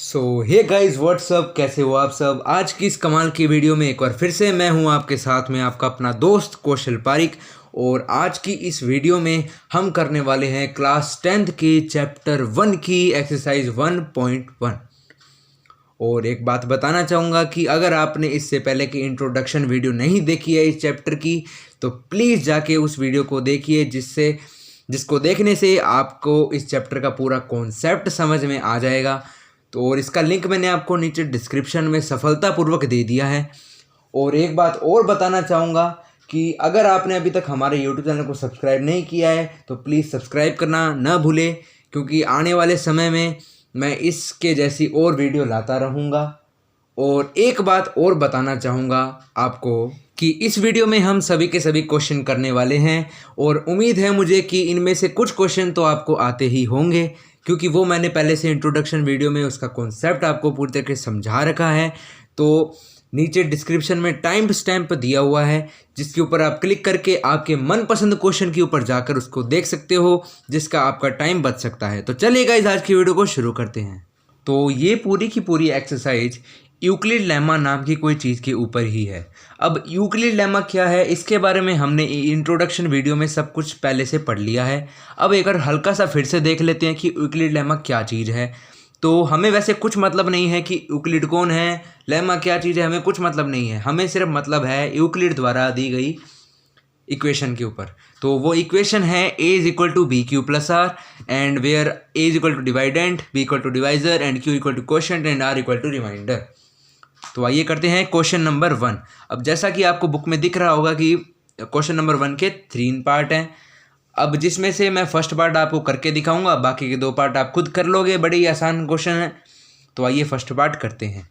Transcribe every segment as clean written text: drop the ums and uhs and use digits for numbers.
सो hey guys what's up, कैसे हो आप सब। आज की इस कमाल की वीडियो में एक बार फिर से मैं हूं आपके साथ में, आपका अपना दोस्त कौशल पारिक। और आज की इस वीडियो में हम करने वाले हैं क्लास 10th की चैप्टर 1 की एक्सरसाइज 1.1। और एक बात बताना चाहूँगा कि अगर आपने इससे पहले की इंट्रोडक्शन वीडियो नहीं देखी है इस चैप्टर की, तो प्लीज़ जाके उस वीडियो को देखिए, जिसको देखने से आपको इस चैप्टर का पूरा कॉन्सेप्ट समझ में आ जाएगा। तो और इसका लिंक मैंने आपको नीचे डिस्क्रिप्शन में सफलतापूर्वक दे दिया है। और एक बात और बताना चाहूँगा कि अगर आपने अभी तक हमारे यूट्यूब चैनल को सब्सक्राइब नहीं किया है तो प्लीज़ सब्सक्राइब करना ना भूलें, क्योंकि आने वाले समय में मैं इसके जैसी और वीडियो लाता रहूँगा। और एक बात और बताना चाहूँगा आपको कि इस वीडियो में हम सभी के सभी क्वेश्चन करने वाले हैं, और उम्मीद है मुझे कि इनमें से कुछ क्वेश्चन तो आपको आते ही होंगे, क्योंकि वो मैंने पहले से इंट्रोडक्शन वीडियो में उसका कॉन्सेप्ट आपको पूरी तरीके से समझा रखा है। तो नीचे डिस्क्रिप्शन में टाइम स्टैम्प दिया हुआ है, जिसके ऊपर आप क्लिक करके आपके मनपसंद क्वेश्चन के ऊपर जाकर उसको देख सकते हो, जिसका आपका टाइम बच सकता है। तो चलिए गाइस, आज की वीडियो को शुरू करते हैं। तो ये पूरी की पूरी एक्सरसाइज यूक्लिड लेमा नाम की कोई चीज़ के ऊपर ही है। अब यूक्लिड लेमा क्या है, इसके बारे में हमने इंट्रोडक्शन वीडियो में सब कुछ पहले से पढ़ लिया है। अब एक बार हल्का सा फिर से देख लेते हैं कि यूक्लिड लेमा क्या चीज़ है। तो हमें वैसे कुछ मतलब नहीं है कि यूक्लिड कौन है, लेमा क्या चीज़ है, हमें कुछ मतलब नहीं है। हमें सिर्फ मतलब है यूक्लिड द्वारा दी गई इक्वेशन के ऊपर। तो वो इक्वेशन है a is equal to B Q plus R, and where a is equal to dividend, b equal to divisor, and q equal to quotient, and r equal to remainder. तो आइए करते हैं question number 1। अब जैसा कि आपको book में दिख रहा होगा कि क्वेश्चन नंबर 1 के 3 पार्ट हैं। अब जिसमें से मैं फर्स्ट पार्ट आपको करके दिखाऊंगा, बाकी के 2 पार्ट आप खुद कर लोगे, बड़े ही आसान क्वेश्चन है। तो आइए फर्स्ट पार्ट करते हैं।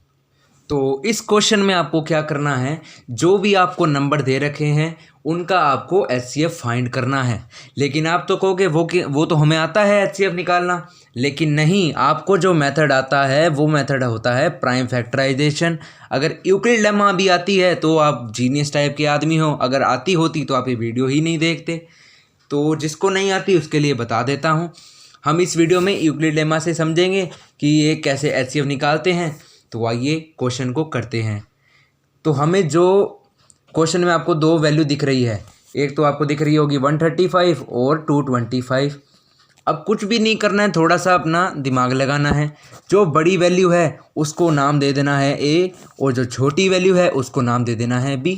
तो इस क्वेश्चन में आपको क्या करना है, जो भी आपको नंबर दे रखे हैं उनका आपको HCF फाइंड करना है। लेकिन आप तो कहोगे वो तो हमें आता है HCF निकालना, लेकिन नहीं, आपको जो मेथड आता है वो मेथड होता है प्राइम फैक्टराइजेशन। अगर यूक्लिड लेमा भी आती है तो आप जीनियस टाइप के आदमी हो, अगर आती होती तो आप ये वीडियो ही नहीं देखते। तो जिसको नहीं आती उसके लिए बता देता हूँ। हम इस वीडियो में यूक्लिड लेमा से समझेंगे कि ये कैसे HCF निकालते हैं। तो आइए क्वेश्चन को करते हैं। तो हमें जो क्वेश्चन में आपको 2 वैल्यू दिख रही है, एक तो आपको दिख रही होगी 135 और 225। अब कुछ भी नहीं करना है, थोड़ा सा अपना दिमाग लगाना है। जो बड़ी वैल्यू है उसको नाम दे देना है a, और जो छोटी वैल्यू है उसको नाम दे देना है b।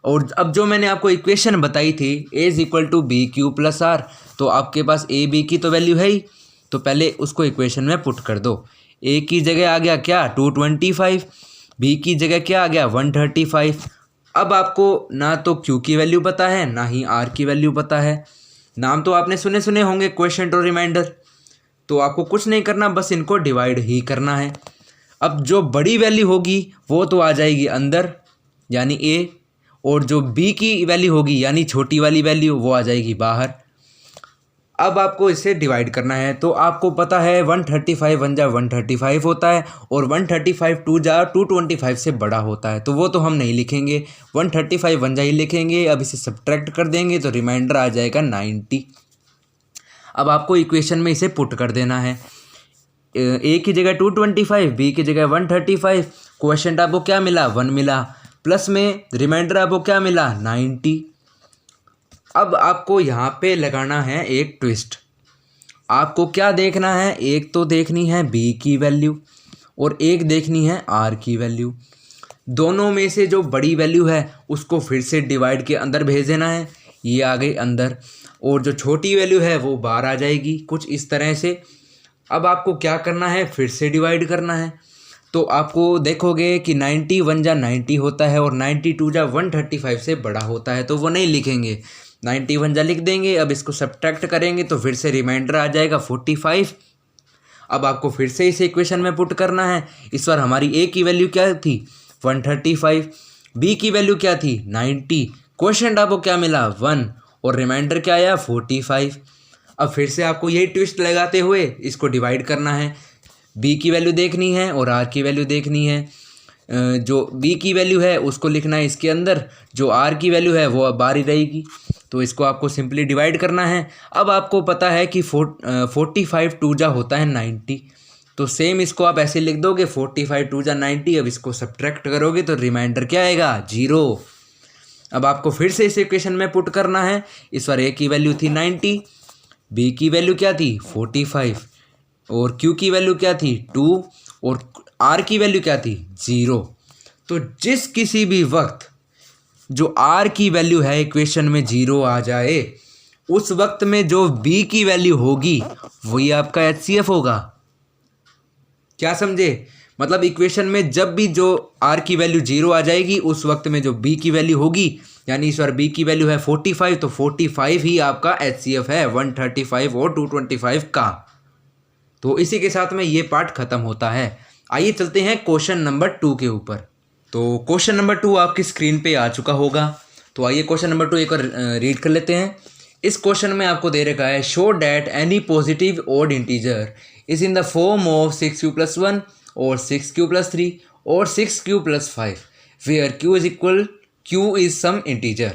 और अब जो मैंने आपको इक्वेशन बताई थी a is equal to B Q plus R, तो आपके पास a b की तो वैल्यू है ही, तो पहले उसको इक्वेशन में पुट कर दो। a की जगह आ गया क्या 225, b की जगह क्या आ गया 135। अब आपको ना तो q की वैल्यू पता है ना ही r की वैल्यू पता है। नाम तो आपने सुने होंगे क्वोशंट और रिमाइंडर। तो आपको कुछ नहीं करना, बस इनको डिवाइड ही करना है। अब जो बड़ी वैल्यू होगी वो तो आ जाएगी अंदर यानी a, और जो b की वैल्यू होगी यानी छोटी वाली वैल्यू वो आ जाएगी बाहर। अब आपको इसे डिवाइड करना है। तो आपको पता है 135 1 जा 135 होता है, और 135 2 जा 225 से बड़ा होता है। तो वो तो हम नहीं लिखेंगे, 135 1 जा ही लिखेंगे। अब इसे सब्ट्रैक्ट कर देंगे तो रिमाइंडर आ जाएगा 90। अब आपको इक्वेशन में इसे पुट कर देना है। a की जगह 225, b की जगह 135, क्वोशंट आपको क्या मिला 1 मिला, प्लस में रिमाइंडर आपको क्या मिला 90। अब आपको यहाँ पे लगाना है एक ट्विस्ट। आपको क्या देखना है, एक तो देखनी है b की वैल्यू और एक देखनी है r की वैल्यू। दोनों में से जो बड़ी वैल्यू है उसको फिर से डिवाइड के अंदर भेज देना है, ये आ गई अंदर, और जो छोटी वैल्यू है वो बाहर आ जाएगी, कुछ इस तरह से। अब आपको क्या करना है, फिर से डिवाइड करना है। तो आपको देखोगे कि 90 1 जा 90 होता है, और 92 जा 135 से बड़ा होता है, तो वो नहीं लिखेंगे, 91 जा लिख देंगे। अब इसको सब्ट्रैक्ट करेंगे तो फिर से रिमाइंडर आ जाएगा 45। अब आपको फिर से इसे इक्वेशन में पुट करना है। इस बार हमारी a की वैल्यू क्या थी 135, b की वैल्यू क्या थी 90, क्वोशंट आपको क्या मिला 1, और रिमाइंडर क्या आया 45। अब फिर से आपको यही ट्विस्ट लगाते हुए इसको डिवाइड करना है। b की वैल्यू देखनी है और r की वैल्यू देखनी है। जो b की वैल्यू है उसको लिखना है इसके अंदर, जो r की वैल्यू है वो अब बाहर ही रहेगी। तो इसको आपको सिंपली डिवाइड करना है। अब आपको पता है कि 45 2 जा होता है 90, तो सेम इसको आप ऐसे लिख दोगे 45 2 जा 90। अब इसको सब्ट्रैक्ट करोगे तो रिमाइंडर क्या आएगा 0। अब आपको फिर से इस इक्वेशन में पुट करना है। इस बार ए की वैल्यू थी 90, बी की वैल्यू क्या थी 45 और क्यू की वैल्यू क्या थी 2 और आर की वैल्यू क्या थी 0। तो जिस किसी भी वक्त जो आर की वैल्यू है इक्वेशन में 0 आ जाए, उस वक्त में जो बी की वैल्यू होगी वही आपका एचसीएफ होगा। क्या समझे? मतलब इक्वेशन में जब भी जो आर की वैल्यू 0 आ जाएगी, उस वक्त में जो बी की वैल्यू होगी, यानी इस बार बी की वैल्यू है 45, तो 45 ही आपका एचसीएफ है 135 और 225 का। तो इसी के साथ में ये पार्ट खत्म होता है। आइए चलते हैं क्वेश्चन नंबर 2 के ऊपर। तो क्वेश्चन नंबर 2 आपकी स्क्रीन पे आ चुका होगा। तो आइए क्वेश्चन नंबर 2 एक बार रीड कर लेते हैं। इस क्वेश्चन में आपको दे रखा है show that any positive odd integer is in the form of 6q + 1 और 6q + 3 और 6q + 5 where q is some integer.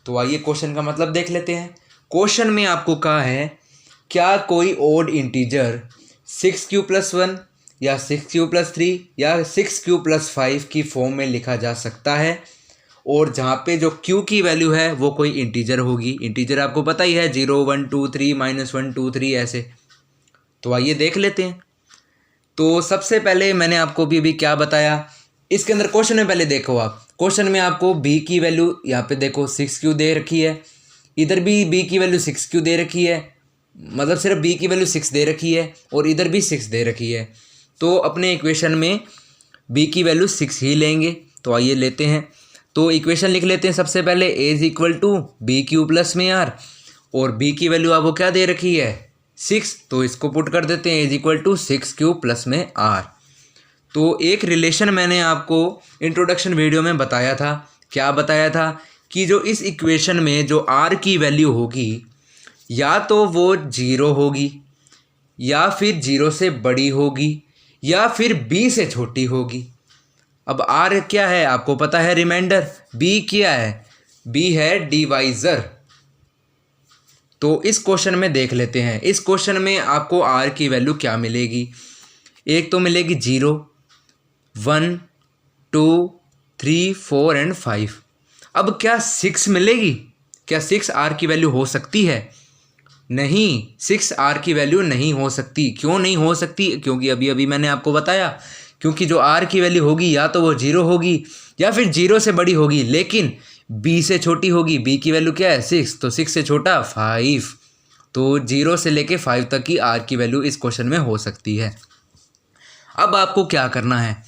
तो आइए क्वेश्चन का मतलब देख लेते हैं। क्वेश्चन में आपको कहा है क्या कोई ओड इंटीजर 6q + 1 या 6q + 3 या 6q + 5 की फॉर्म में लिखा जा सकता है, और जहाँ पे जो q की वैल्यू है वो कोई इंटीजर होगी। इंटीजर आपको पता ही है 0 1 2 3 -1 2 3 ऐसे। तो आइए देख लेते हैं। तो सबसे पहले मैंने आपको भी क्या बताया, इसके अंदर क्वेश्चन में पहले देखो आप, क्वेश्चन में आपको b की वैल्यू यहाँ पे देखो 6q दे रखी है, इधर भी b की वैल्यू 6q दे रखी है, मतलब सिर्फ b की वैल्यू 6 दे रखी है और इधर भी 6 दे रखी है। तो अपने इक्वेशन में b की वैल्यू 6 ही लेंगे। तो आइए लेते हैं। तो इक्वेशन लिख लेते हैं सबसे पहले a = bq + में r, और b की वैल्यू आपको क्या दे रखी है 6, तो इसको पुट कर देते हैं a = 6q + में r। तो एक रिलेशन मैंने आपको इंट्रोडक्शन वीडियो में बताया था। क्या बताया था कि जो इस इक्वेशन में जो r की वैल्यू होगी या तो वो 0 होगी या फिर 0 से बड़ी होगी या फिर b से छोटी होगी। अब r क्या है आपको पता है रिमाइंडर, b क्या है, b है डिवाइज़र। तो इस क्वेश्चन में देख लेते हैं। इस क्वेश्चन में आपको r की वैल्यू क्या मिलेगी, एक तो मिलेगी 0 1 2 3 4 एंड 5। अब क्या 6 मिलेगी? क्या 6 r की वैल्यू हो सकती है? नहीं, 6 r की वैल्यू नहीं हो सकती। क्यों नहीं हो सकती? क्योंकि अभी अभी मैंने आपको बताया, क्योंकि जो r की वैल्यू होगी या तो वो 0 होगी या फिर 0 से बड़ी होगी, लेकिन b से छोटी होगी। b की वैल्यू क्या है 6, तो 6 से छोटा 5। तो 0 से लेके 5 तक की r की वैल्यू इस क्वेश्चन में हो सकती है। अब आपको क्या करना है,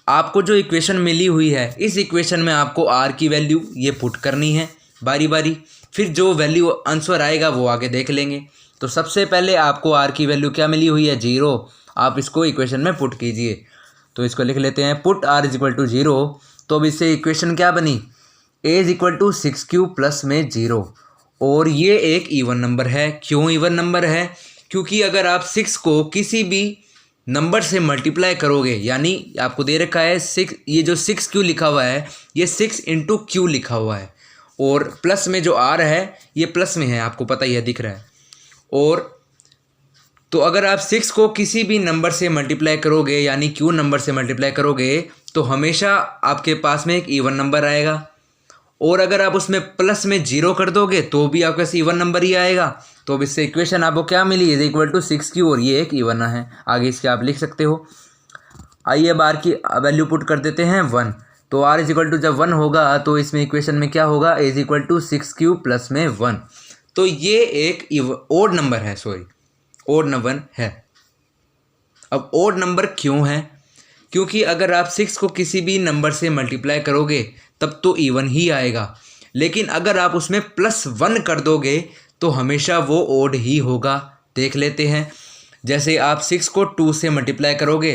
आपको जो इक्वेशन मिली हुई है इस इक्वेशन में आपको r की वैल्यू ये पुट करनी है बारी बारी, फिर जो वैल्यू आंसर आएगा वो आगे देख लेंगे। तो सबसे पहले आपको r की वैल्यू क्या मिली हुई है 0, आप इसको इक्वेशन में पुट कीजिए। तो इसको लिख लेते हैं पुट r = 0। तो अब इससे इक्वेशन क्या बनी, a = 6q + में 0, और ये एक इवन नंबर है। क्यों इवन नंबर है? क्योंकि अगर आप 6 को किसी भी नंबर से मल्टीप्लाई करोगे, यानी आपको दे रखा है 6, ये जो 6q लिखा हुआ है ये 6 × q लिखा हुआ है, और प्लस में जो r है ये प्लस में है, आपको पता ही है दिख रहा है। और तो अगर आप 6 को किसी भी नंबर से मल्टीप्लाई करोगे, यानी q नंबर से मल्टीप्लाई करोगे, तो हमेशा आपके पास में एक इवन नंबर आएगा, और अगर आप उसमें प्लस में 0 कर दोगे तो भी आपके पास इवन नंबर ही आएगा। तो अब इससे इक्वेशन आपको क्या मिली = 6q, और ये एक इवन है। आगे इसके आप लिख सकते हो। आइए अब r की वैल्यू पुट कर देते हैं 1। तो r = जब 1 होगा तो इसमें इक्वेशन में क्या होगा a = 6q + में 1। तो ये एक ओड नंबर है, ओड नंबर है। अब ओड नंबर क्यों है? क्योंकि अगर आप 6 को किसी भी नंबर से मल्टीप्लाई करोगे तब तो इवन ही आएगा, लेकिन अगर आप उसमें +1 कर दोगे तो हमेशा वो ओड ही होगा। देख लेते हैं। जैसे आप 6 को 2 से मल्टीप्लाई करोगे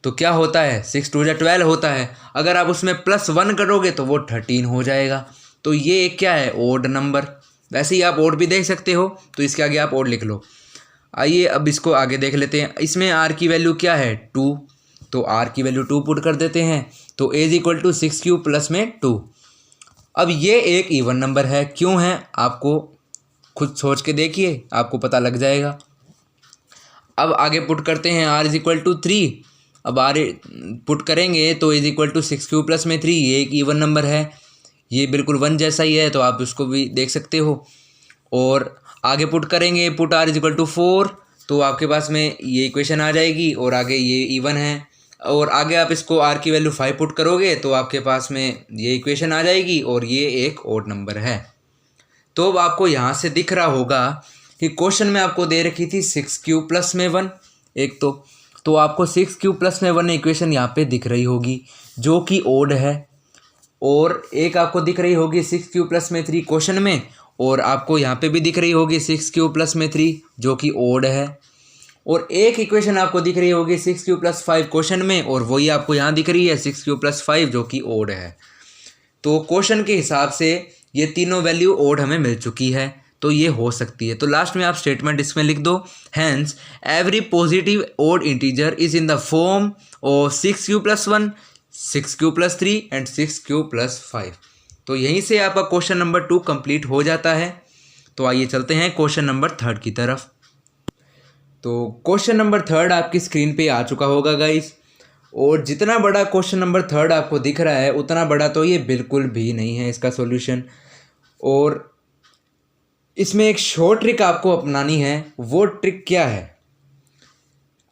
तो क्या होता है, 6 × 2 = 12 होता है। अगर आप उसमें +1 करोगे तो वो 13 हो जाएगा। तो ये एक क्या है, ओड नंबर। वैसे ही आप ओड भी देख सकते हो, तो इसके आगे आप ओड लिख लो। आइए अब इसको आगे देख लेते हैं। इसमें r की वैल्यू क्या है 2, तो r की वैल्यू 2 पुट कर देते हैं। तो a = 6q + में 2। अब ये एक इवन नंबर है। क्यों है आपको खुद सोच के देखिए, आपको पता लग जाएगा। अब आगे पुट करते हैं r इज इक्वल टू 3। अब r पुट करेंगे तो इज इक्वल टू 6 प्लस में 3, ये एक इवन नंबर है, ये बिल्कुल 1 जैसा ही है, तो आप उसको भी देख सकते हो। और आगे पुट करेंगे, put r is equal to 4, तो आपके पास में ये इक्वेशन आ जाएगी और आगे ये इवन है। और आगे आप इसको r की वैल्यू 5 पुट करोगे तो आपके पास में ये इक्वेशन आ जाएगी और ये एक ओड नंबर है। तो अब आपको यहाँ से दिख रहा होगा कि क्वेश्चन में आपको दे रखी थी 6 प्लस में 1, एक तो आपको 6 प्लस में 1 इक्वेशन यहाँ पे दिख रही होगी जो कि ओड है, और एक आपको दिख रही होगी 6 प्लस में 3 क्वेश्चन में, और आपको यहाँ पे भी दिख रही होगी 6 प्लस में 3 जो कि ओड है, और एक इक्वेशन आपको दिख रही होगी 6 प्लस 5 क्वेश्चन में, और वही आपको यहाँ दिख रही है 6 प्लस 5 जो कि ओड है। तो क्वेश्चन के हिसाब से ये तीनों वैल्यू ओड हमें मिल चुकी है, तो ये हो सकती है। तो लास्ट में आप स्टेटमेंट इसमें लिख दो, hence every positive odd integer is in the form of 6 plus 1, 6 plus 3 and 6 plus 5। तो यहीं से आपका क्वेश्चन नंबर 2 कंप्लीट हो जाता है। तो आइए चलते हैं क्वेश्चन नंबर 3 की तरफ। तो क्वेश्चन नंबर 3 आपकी स्क्रीन पे आ चुका होगा गाइस, और जितना बड़ा क्वेश्चन नंबर 3 आपको दिख रहा है उतना बड़ा तो ये बिल्कुल भी नहीं है इसका सॉल्यूशन। और इसमें एक शॉर्ट ट्रिक आपको अपनानी है। वो ट्रिक क्या है,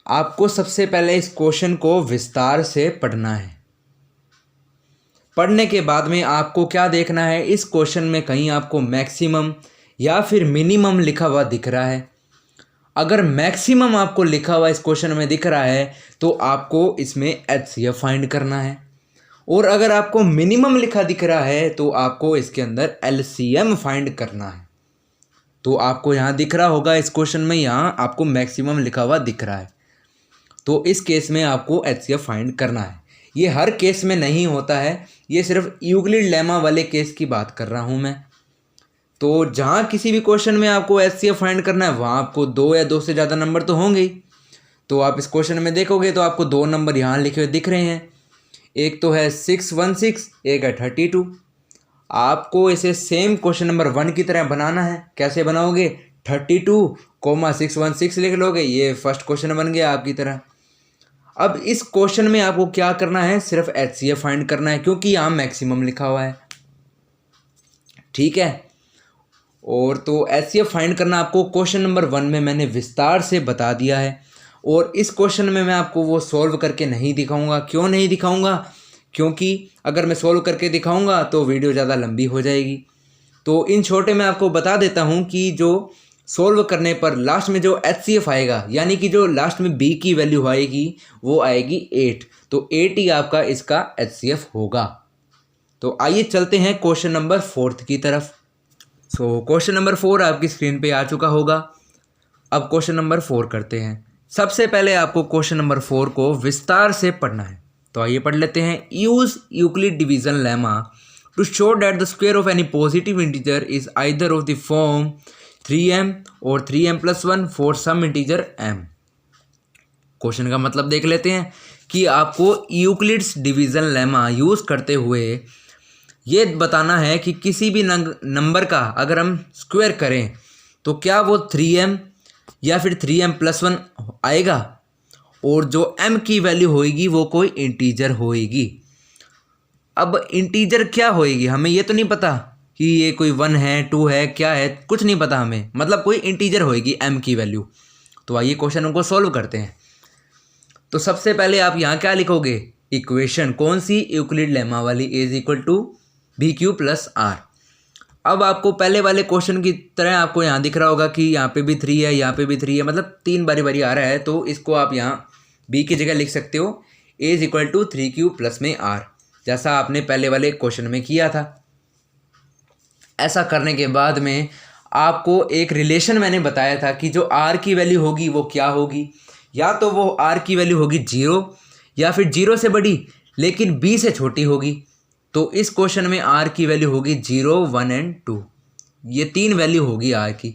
आपको सबसे पहले इस क्वेश्चन को विस्तार से पढ़ना है। पढ़ने के बाद में आपको क्या देखना है, इस क्वेश्चन में कहीं आपको मैक्सिमम या फिर मिनिमम लिखा हुआ दिख रहा है। अगर मैक्सिमम आपको लिखा हुआ इस क्वेश्चन में दिख रहा है तो आपको इसमें HCF फाइंड करना है, और अगर आपको मिनिमम लिखा दिख रहा है तो आपको इसके अंदर LCM फाइंड करना है। तो आपको यहाँ दिख रहा होगा इस क्वेश्चन में, यहाँ आपको मैक्सिमम लिखा हुआ दिख रहा है, तो इस केस में आपको HCF फाइंड करना है। ये हर केस में नहीं होता है, ये सिर्फ यूक्लिड लेमा वाले केस की बात कर रहा हूँ मैं। तो जहाँ किसी भी क्वेश्चन में आपको HCF फाइंड करना है वहाँ आपको 2 या 2 से ज़्यादा नंबर तो होंगे ही। तो आप इस क्वेश्चन में देखोगे तो आपको 2 नंबर यहाँ लिखे हुए दिख रहे हैं, एक तो है 616, एक है 32। आपको इसे सेम क्वेश्चन नंबर 1 की तरह बनाना है। कैसे बनाओगे, 32,616 लिख लोगे, ये फर्स्ट क्वेश्चन बन गया आपकी तरह। अब इस क्वेश्चन में आपको क्या करना है, सिर्फ HCF फाइंड करना है क्योंकि यहाँ मैक्सिमम लिखा हुआ है, ठीक है। और तो HCF फाइंड करना आपको क्वेश्चन नंबर 1 में मैंने विस्तार से बता दिया है, और इस क्वेश्चन में मैं आपको वो सॉल्व करके नहीं दिखाऊंगा। क्यों नहीं दिखाऊंगा, क्योंकि अगर मैं सॉल्व करके दिखाऊंगा तो वीडियो ज़्यादा लंबी हो जाएगी। तो इन छोटे में आपको बता देता हूं कि जो सॉल्व करने पर लास्ट में जो HCF आएगा, यानी कि जो लास्ट में B की वैल्यू आएगी वो आएगी 8, तो 8 ही आपका इसका HCF होगा। तो आइए चलते हैं क्वेश्चन नंबर 4 की तरफ। सो क्वेश्चन नंबर 4 आपकी स्क्रीन पे आ चुका होगा। अब क्वेश्चन नंबर 4 करते हैं। सबसे पहले आपको क्वेश्चन नंबर 4 को विस्तार से पढ़ना है, तो आइए पढ़ लेते हैं। Use Euclid division lemma to show that the square of any positive integer is either of the form 3m और 3m plus 1 for some integer m। Question का मतलब देख लेते हैं कि आपको यूक्लिड्स डिवीजन लेमा यूज करते हुए ये बताना है कि किसी भी नंबर का अगर हम स्क्वायर करें तो क्या वो 3m या फिर 3m प्लस 1 आएगा, और जो m की वैल्यू होएगी वो कोई इंटीजर होएगी। अब इंटीजर क्या होएगी हमें ये तो नहीं पता कि ये कोई 1 है 2 है क्या है, कुछ नहीं पता हमें, मतलब कोई इंटीजर होएगी m की वैल्यू। तो आइए क्वेश्चन को सॉल्व करते हैं। तो सबसे पहले आप यहाँ क्या लिखोगे, इक्वेशन कौन सी, यूक्लिड लेमा वाली, a is equal to BQ plus R। अब आपको पहले वाले क्वेश्चन की तरह आपको यहाँ दिख रहा होगा कि यहाँ पे भी 3 है, यहाँ पे भी 3 है, मतलब 3 बारी बारी आ रहा है, तो इसको आप यहाँ B की जगह लिख सकते हो a is equal to 3Q plus में R, जैसा आपने पहले वाले क्वेश्चन में किया था। ऐसा करने के बाद में आपको एक रिलेशन मैंने बताया था कि जो R की वैल्यू होगी वो क्या होगी, या तो वो R की वैल्यू होगी 0 या फिर 0 से बड़ी लेकिन B से छोटी होगी। तो इस क्वेश्चन में R की वैल्यू होगी 0, 1 एंड 2, ये 3 वैल्यू होगी R की।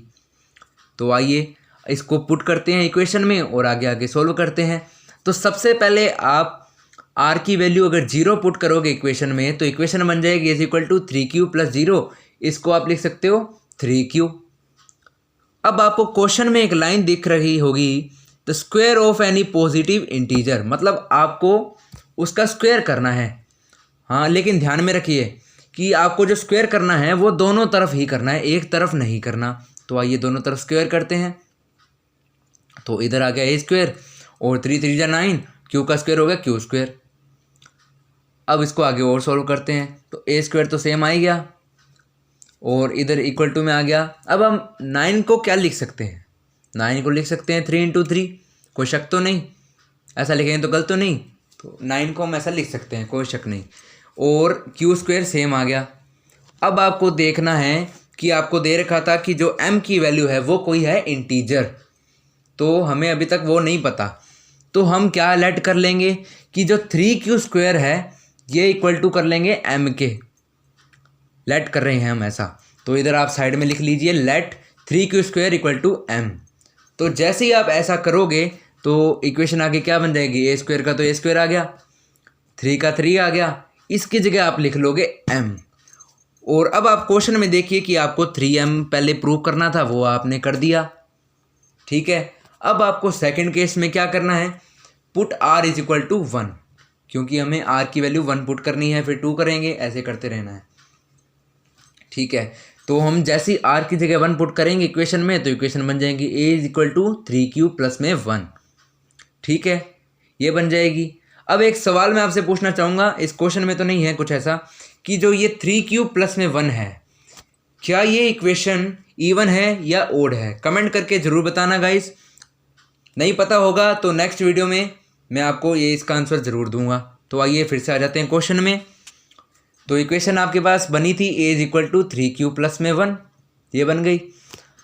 तो आइए इसको पुट करते हैं इक्वेशन में और आगे आगे सोल्व करते हैं। तो सबसे पहले आप R की वैल्यू अगर 0 पुट करोगे इक्वेशन में तो इक्वेशन बन जाएगी is equal to 3Q plus 0, इसको आप लिख सकते हो 3Q। अब आपको क्वेश्चन में एक लाइन दिख रही होगी, the square of any positive integer, मतलब आपको उसका स्क्वायर करना है। हाँ, लेकिन ध्यान में रखिए कि आपको जो स्क्वायर करना है वो दोनों तरफ ही करना है, एक तरफ नहीं करना। तो आइए दोनों तरफ स्क्वायर करते हैं। तो इधर आ गया ए स्क्वायर और 3 3 जा 9, क्यू का स्क्वायर हो गया क्यू स्क्वायर। अब इसको आगे और सॉल्व करते हैं। तो ए स्क्वायर तो सेम आ ही गया और इधर इक्वल टू में आ गया। अब हम 9 को क्या लिख सकते हैं? 9 को लिख सकते हैं 3 × 3, कोई शक तो नहीं? ऐसा लिखेंगे तो गलत तो नहीं? तो 9 को हम ऐसा लिख सकते हैं, कोई शक नहीं। और क्यू स्क्वायर सेम आ गया। अब आपको देखना है कि आपको दे रखा था कि जो m की वैल्यू है वो कोई है इंटीजर, तो हमें अभी तक वो नहीं पता। तो हम क्या लेट कर लेंगे कि जो 3q स्क्वायर है ये इक्वल टू कर लेंगे m के। लेट कर रहे हैं हम ऐसा, तो इधर आप साइड में लिख लीजिए let 3q square equal to m। तो जैसे ही आप ऐसा करोगे तो इक्वेशन आगे क्या बन जाएगी? ए स्क्वायर का तो ए स्क्वायर आ गया, 3 का 3 आ गया, इसकी जगह आप लिख लोगे m। और अब आप क्वेश्चन में देखिए कि आपको 3m पहले प्रूव करना था, वो आपने कर दिया। ठीक है, अब आपको सेकंड केस में क्या करना है? Put r is equal to 1, क्योंकि हमें r की वैल्यू 1 पुट करनी है, फिर 2 करेंगे, ऐसे करते रहना है। ठीक है, तो हम जैसे ही r की जगह 1 पुट करेंगे इक्वेशन में, तो इक्वेशन बन जाएगी a is equal to 3q plus में 1। ठीक है, ये बन जाएगी। अब एक सवाल मैं आपसे पूछना चाहूँगा, इस क्वेश्चन में तो नहीं है कुछ ऐसा, कि जो ये 3q प्लस में 1 है, क्या ये इक्वेशन इवन है या ओड है? कमेंट करके ज़रूर बताना गाइस। नहीं पता होगा तो नेक्स्ट वीडियो में मैं आपको ये इसका आंसर ज़रूर दूंगा। तो आइए फिर से आ जाते हैं क्वेश्चन में। तो इक्वेशन आपके पास बनी थी a is equal to 3q plus में 1, ये बन गई।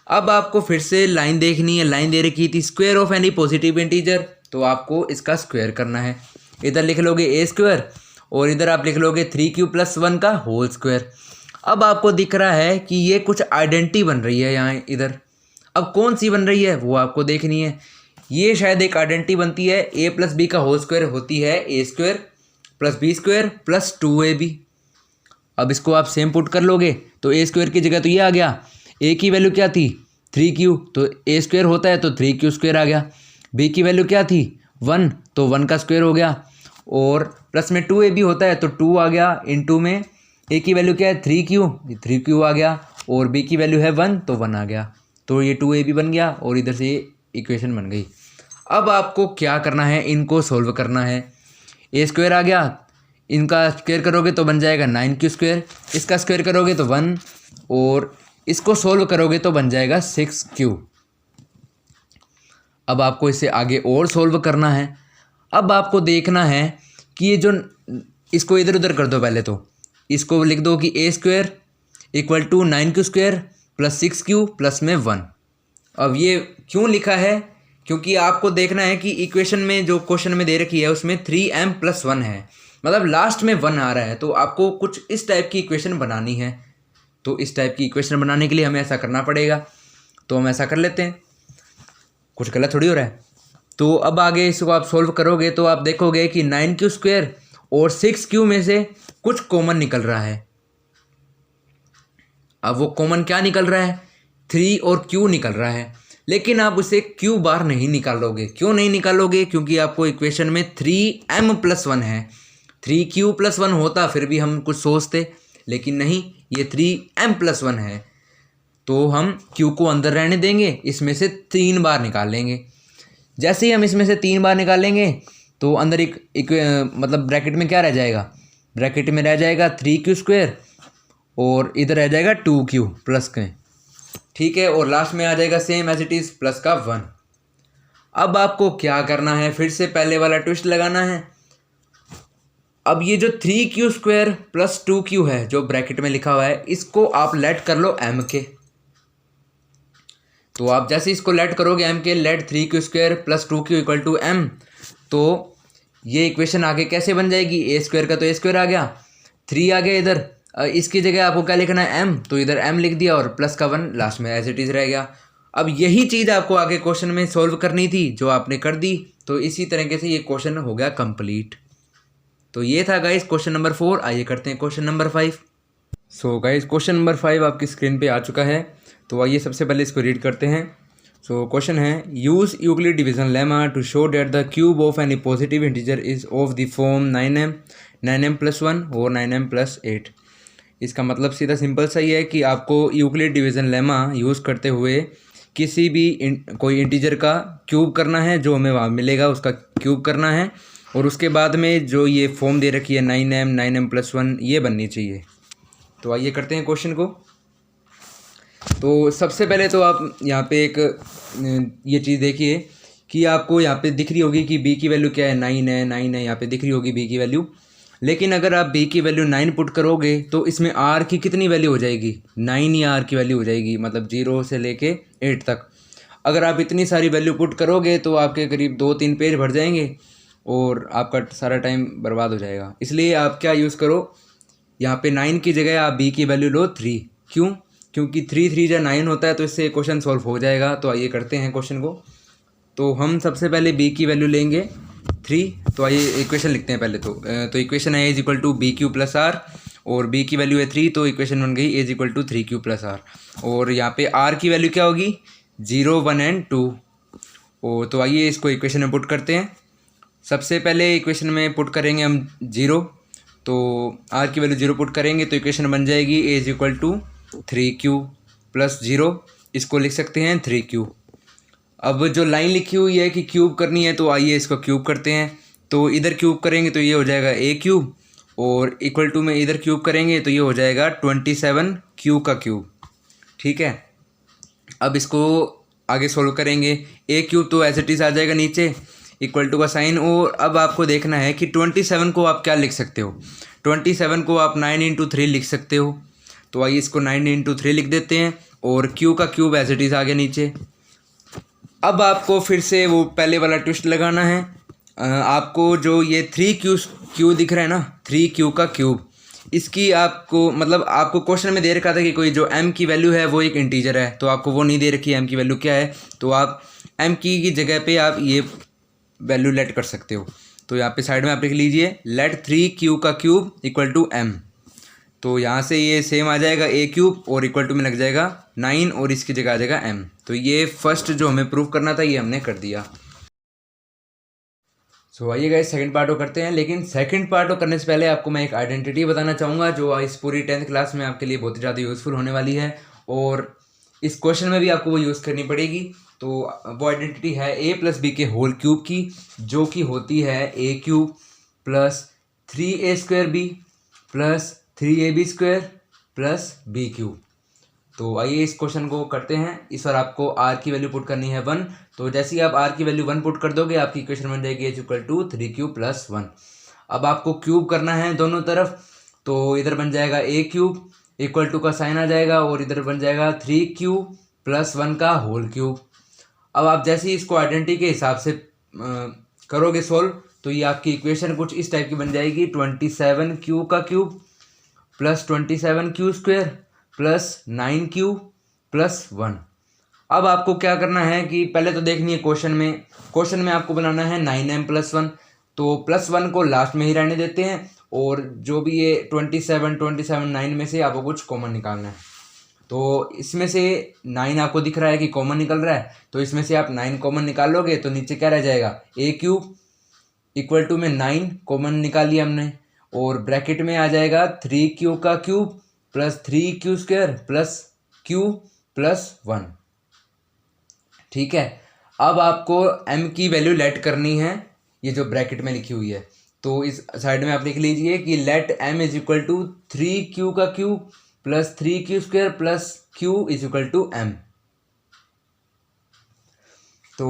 अब आपको फिर से लाइन देखनी है। लाइन दे रखी थी square of any positive integer, तो आपको इसका स्क्वायर करना है। इधर लिख लोगे ए स्क्वायर और इधर आप लिख लोगे 3q प्लस 1 का होल स्क्वायर। अब आपको दिख रहा है कि ये कुछ आइडेंटिटी बन रही है यहाँ इधर। अब कौन सी बन रही है वो आपको देखनी है। ये शायद एक आइडेंटिटी बनती है a प्लस बी का होल स्क्वायर होती है A square plus B square plus 2ab। अब इसको आप सेम पुट कर लोगे तो ए स्क्वायर की जगह तो ये आ गया, a की वैल्यू क्या थी 3q, तो ए स्क्वायर होता है तो 3q स्क्वायर आ गया। b की वैल्यू क्या थी 1, तो 1 का स्क्वायर हो गया। और प्लस में 2ab होता है तो 2 आ गया। इनटू में a की वैल्यू क्या है 3q आ गया और b की वैल्यू है 1 तो 1 आ गया। तो ये 2ab बन गया और इधर से ये इक्वेशन बन गई। अब आपको क्या करना है? इनको सॉल्व करना है। ए स्क्वायर आ गया, इनका स्क्वायर करोगे तो बन जाएगा 9q स्क्वायर, इसका स्क्वायर करोगे तो 1 और इसको सॉल्व करोगे तो बन जाएगा 6q। अब आपको इसे आगे और सॉल्व करना है। अब आपको देखना है कि ये जो, इसको इधर उधर कर दो। पहले तो इसको लिख दो कि a square equal to 9q square plus 6q plus में 1। अब ये क्यों लिखा है? क्योंकि आपको देखना है कि इक्वेशन में जो क्वेश्चन में दे रखी है उसमें 3m प्लस 1 है, मतलब लास्ट में 1 आ रहा है। तो आपको कुछ इस टाइप की इक्वेशन बनानी है। तो इस टाइप की इक्वेशन बनाने के लिए हमें ऐसा करना पड़ेगा। तो हम ऐसा कर लेते हैं, कुछ गलत थोड़ी हो रहा है। तो अब आगे इसको आप सोल्व करोगे तो आप देखोगे कि 9q स्क्वायर और 6q में से कुछ कॉमन निकल रहा है। अब वो कॉमन क्या निकल रहा है? 3 और q निकल रहा है, लेकिन आप उसे q बार नहीं निकालोगे। क्यों नहीं निकालोगे? क्योंकि आपको इक्वेशन में 3m प्लस 1 है। 3q प्लस 1 होता फिर भी हम कुछ सोचते, लेकिन नहीं, ये 3m प्लस 1 है। तो हम q को अंदर रहने देंगे, इसमें से 3 बार निकाल लेंगे। जैसे ही हम इसमें से 3 बार निकालेंगे तो अंदर एक मतलब ब्रैकेट में क्या रह जाएगा? ब्रैकेट में रह जाएगा 3q स्क्वायर और इधर रह जाएगा 2q प्लस के। ठीक है, और लास्ट में आ जाएगा same as it is plus का 1। अब आपको क्या करना है? फिर से पहले वाला ट्विस्ट लगाना है। अब ये जो 3q स्क्वायर प्लस 2q है जो ब्रैकेट में लिखा हुआ है, इसको आप लेट कर लो m के। तो आप जैसे इसको लेट करोगे m के, let 3q square plus 2q equal to m, तो ये इक्वेशन आगे कैसे बन जाएगी? ए स्क्वायर का तो ए स्क्वायर आ गया, 3 आ गया इधर, इसकी जगह आपको क्या लिखना है m, तो इधर m लिख दिया और प्लस का 1 लास्ट में एज इट इज़ रह गया। अब यही चीज़ आपको आगे क्वेश्चन में सॉल्व करनी थी जो आपने कर दी। तो इसी तरीके से ये क्वेश्चन हो गया कंप्लीट। तो ये था गाइस क्वेश्चन नंबर 4। आइए करते हैं question number 5। So guys question number 5 आपकी स्क्रीन पे आ चुका है। तो आइए सबसे पहले इसको रीड करते हैं। सो क्वेश्चन है, use Euclid division lemma to show that the cube of any positive integer is of the form 9m, 9m+1 और 9m+8। इसका मतलब सीधा सिंपल सा ही है कि आपको यूक्लिड डिवीजन लेमा यूज़ करते हुए किसी भी कोई इंटीजर का क्यूब करना है, जो हमें वहाँ मिलेगा उसका क्यूब करना है, और उसके बाद में जो ये फॉर्म दे रखी है 9m, 9m+1 ये बननी चाहिए। तो आइए करते हैं क्वेश्चन को। तो सबसे पहले तो आप यहाँ पे एक ये चीज़ देखिए कि आपको यहाँ पे दिख रही होगी कि b की वैल्यू क्या है, 9 है, यहाँ पे दिख रही होगी b की वैल्यू। लेकिन अगर आप b की वैल्यू 9 पुट करोगे तो इसमें r की कितनी वैल्यू हो जाएगी, 9 ही r की वैल्यू हो जाएगी, मतलब 0 से लेके 8 तक। अगर आप इतनी सारी वैल्यू पुट करोगे तो आपके करीब 2-3 पेज भर जाएंगे और आपका सारा टाइम बर्बाद हो जाएगा। इसलिए आप क्या यूज़ करो, यहाँ पे 9 की जगह आप b की वैल्यू लो 3। क्यों? क्योंकि 3 3 जा 9 होता है, तो इससे क्वेश्चन सॉल्व हो जाएगा। तो आइए करते हैं क्वेश्चन को। तो हम सबसे पहले b की वैल्यू लेंगे 3। तो आइए इक्वेशन लिखते हैं पहले। तो इक्वेशन है a = bq + r, और b की वैल्यू है 3, तो इक्वेशन बन गई a = 3q + r। और यहाँ पे r की वैल्यू क्या होगी, 0, 1 एंड 2। और तो आइए इसको इक्वेशन में पुट करते हैं। सबसे पहले इक्वेशन में पुट करेंगे हम 0, तो r की वैल्यू 0 पुट करेंगे तो इक्वेशन बन जाएगी a = 3q + 0, इसको लिख सकते हैं 3q। अब जो लाइन लिखी हुई है कि क्यूब करनी है, तो आइए इसको क्यूब करते हैं। तो इधर क्यूब करेंगे तो ये हो जाएगा a3, और इक्वल टू में इधर क्यूब करेंगे तो ये हो जाएगा 27q का क्यूब। ठीक है, अब इसको आगे सोल्व करेंगे। a3 तो एज इट इज़ आ जाएगा नीचे, इक्वल टू का साइन। और अब आपको देखना है कि 27 को आप क्या लिख सकते हो, 27 को आप 9 × 3 लिख सकते हो। तो आइए इसको 9 × 3 लिख देते हैं, और q का क्यूब एज इट इज़ आ गया नीचे। अब आपको फिर से वो पहले वाला ट्विस्ट लगाना है। आपको जो ये 3q दिख रहा है ना, 3q का क्यूब, इसकी आपको मतलब आपको क्वेश्चन में दे रखा था कि कोई जो m की वैल्यू है वो एक इंटीजर है, तो आपको वो नहीं दे रखी है m की वैल्यू क्या है, तो आप m की जगह पे आप ये वैल्यू लेट कर सकते हो। तो यहाँ पे साइड में आप लिख लीजिए लेट 3q का क्यूब = m। तो यहाँ से ये सेम आ जाएगा a3, और इक्वल टू में लग जाएगा 9, और इसकी जगह आ जाएगा m। तो ये फर्स्ट जो हमें प्रूफ करना था ये हमने कर दिया। सो आइए गाइस सेकंड पार्ट को करते हैं। लेकिन सेकंड पार्ट को करने से पहले आपको मैं एक आइडेंटिटी बताना चाहूँगा जो इस पूरी 10th क्लास में आपके लिए बहुत ही ज़्यादा यूज़फुल होने वाली है, और इस क्वेश्चन में भी आपको वो यूज़ करनी पड़ेगी। तो वो आइडेंटिटी है a + b के होल क्यूब की, जो कि होती है a³ + 3a² + 3ab² + b³। तो आइए इस क्वेश्चन को करते हैं। इस बार आपको r की वैल्यू पुट करनी है 1। तो जैसे ही आप r की वैल्यू 1 पुट कर दोगे आपकी इक्वेशन बन जाएगी h = 3q + 1। अब आपको क्यूब करना है दोनों तरफ, तो इधर बन जाएगा a³ इक्वल टू का साइन आ जाएगा, और इधर बन जाएगा 3q + 1 का होल क्यूब। अब आप जैसे ही इसको आइडेंटिटी के हिसाब से करोगे सोल्व, तो ये आपकी इक्वेशन कुछ इस टाइप की बन जाएगी, 27q का क्यूब + 27q² + 9q + 1। अब आपको क्या करना है कि पहले तो देखनी है क्वेश्चन में आपको बनाना है 9m+1, तो +1 को लास्ट में ही रहने देते हैं, और जो भी ये 27 9 में से आपको कुछ कॉमन निकालना है। तो इसमें से 9 आपको दिख रहा है कि कॉमन निकल रहा है, तो इसमें से आप 9 कॉमन निकालोगे तो नीचे क्या रह जाएगा, a³ इक्वल टू में 9 कॉमन निकाल लिया हमने, और ब्रैकेट में आ जाएगा 3q का क्यूब + 3q² + q + 1। ठीक है, अब आपको m की वैल्यू लेट करनी है, ये जो ब्रैकेट में लिखी हुई है। तो इस साइड में आप लिख लीजिए कि लेट m = 3q का क्यूब + 3q² + q = m। तो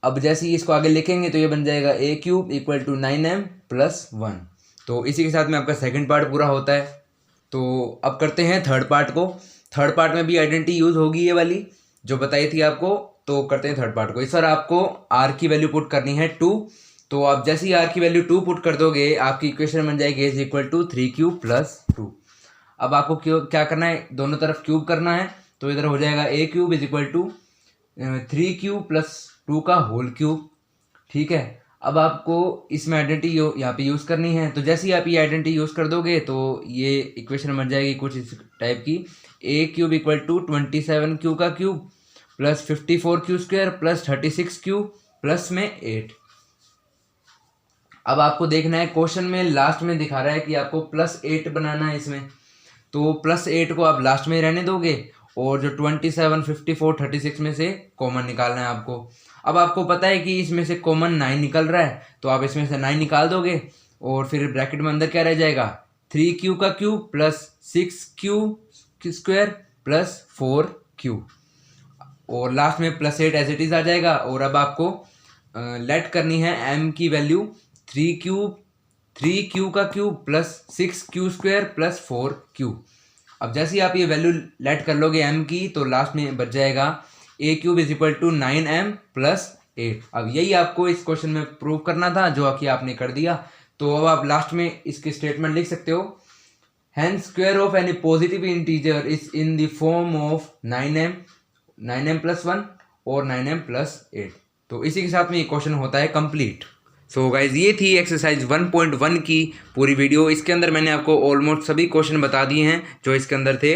अब जैसे ही इसको आगे लिखेंगे तो ये बन जाएगा a³ इक्वल टू 9m + 1। तो इसी के साथ में आपका सेकंड पार्ट पूरा होता है। तो अब करते हैं थर्ड पार्ट को। थर्ड पार्ट में भी आइडेंटिटी यूज़ होगी ये वाली जो बताई थी आपको। तो करते हैं थर्ड पार्ट को। इस बार आपको r की वैल्यू पुट करनी है 2। तो आप जैसे ही r की वैल्यू 2 पुट कर दोगे आपकी इक्वेशन बन जाएगी इज इक्वल टू 3q + 2। अब आपको क्या करना है, दोनों तरफ क्यूब करना है। तो इधर हो जाएगा a³ is equal to 3q + 2 का होल क्यूब। ठीक है, अब आपको इसमें आइडेंटिटी यहाँ पे यूज़ करनी है। तो जैसे ही आप ये आइडेंटिटी यूज़ कर दोगे तो ये इक्वेशन बन जाएगी कुछ इस टाइप की, a³ इक्वल टू 27q का cube plus 54q² plus 36q plus में 8। अब आपको देखना है क्वेश्चन में लास्ट में दिखा रहा है कि आपको +8 बनाना है इसमें, तो +8 को आप लास्ट में रहने दोगे और जो 27, 54, 36 में से कॉमन निकालना है आपको। अब आपको पता है कि इसमें से कॉमन 9 निकल रहा है, तो आप इसमें से 9 निकाल दोगे और फिर ब्रैकेट में अंदर क्या रह जाएगा, 3q का cube plus 6q² plus 4q और लास्ट में +8 एज इट इज़ आ जाएगा। और अब आपको लेट करनी है m की वैल्यू 3q का cube plus 6q² plus 4q। अब जैसे ही आप ये वैल्यू लेट कर लोगे m की, तो लास्ट में बच जाएगा a³ = 9m प्लस 8। अब यही आपको इस क्वेश्चन में प्रूव करना था, जो कि आपने कर दिया। तो अब आप लास्ट में इसकी स्टेटमेंट लिख सकते हो, hence square of any positive integer is in the form of 9m plus 1 और 9m plus 8। तो इसी के साथ में ये क्वेश्चन होता है कंप्लीट। सो गाइज ये थी एक्सरसाइज 1.1 की पूरी वीडियो। इसके अंदर मैंने आपको ऑलमोस्ट सभी क्वेश्चन बता दिए हैं जो इसके अंदर थे।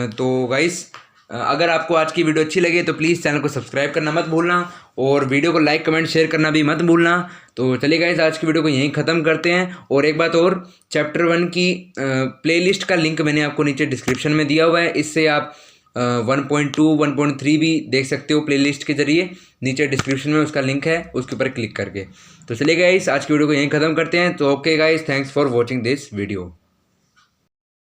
तो गाइज अगर आपको आज की वीडियो अच्छी लगे तो प्लीज़ चैनल को सब्सक्राइब करना मत भूलना और वीडियो को लाइक कमेंट शेयर करना भी मत भूलना। तो चलिए गाइज आज की वीडियो को यहीं ख़त्म करते हैं। और एक बात और, चैप्टर 1 की प्लेलिस्ट का लिंक मैंने आपको नीचे डिस्क्रिप्शन में दिया हुआ है, इससे आप 1.2 1.3 भी देख सकते हो प्लेलिस्ट के जरिए। नीचे डिस्क्रिप्शन में उसका लिंक है, उसके ऊपर क्लिक करके। तो चलिए गाइस आज की वीडियो को यहीं ख़त्म करते हैं। तो okay guys, thanks for watching this video.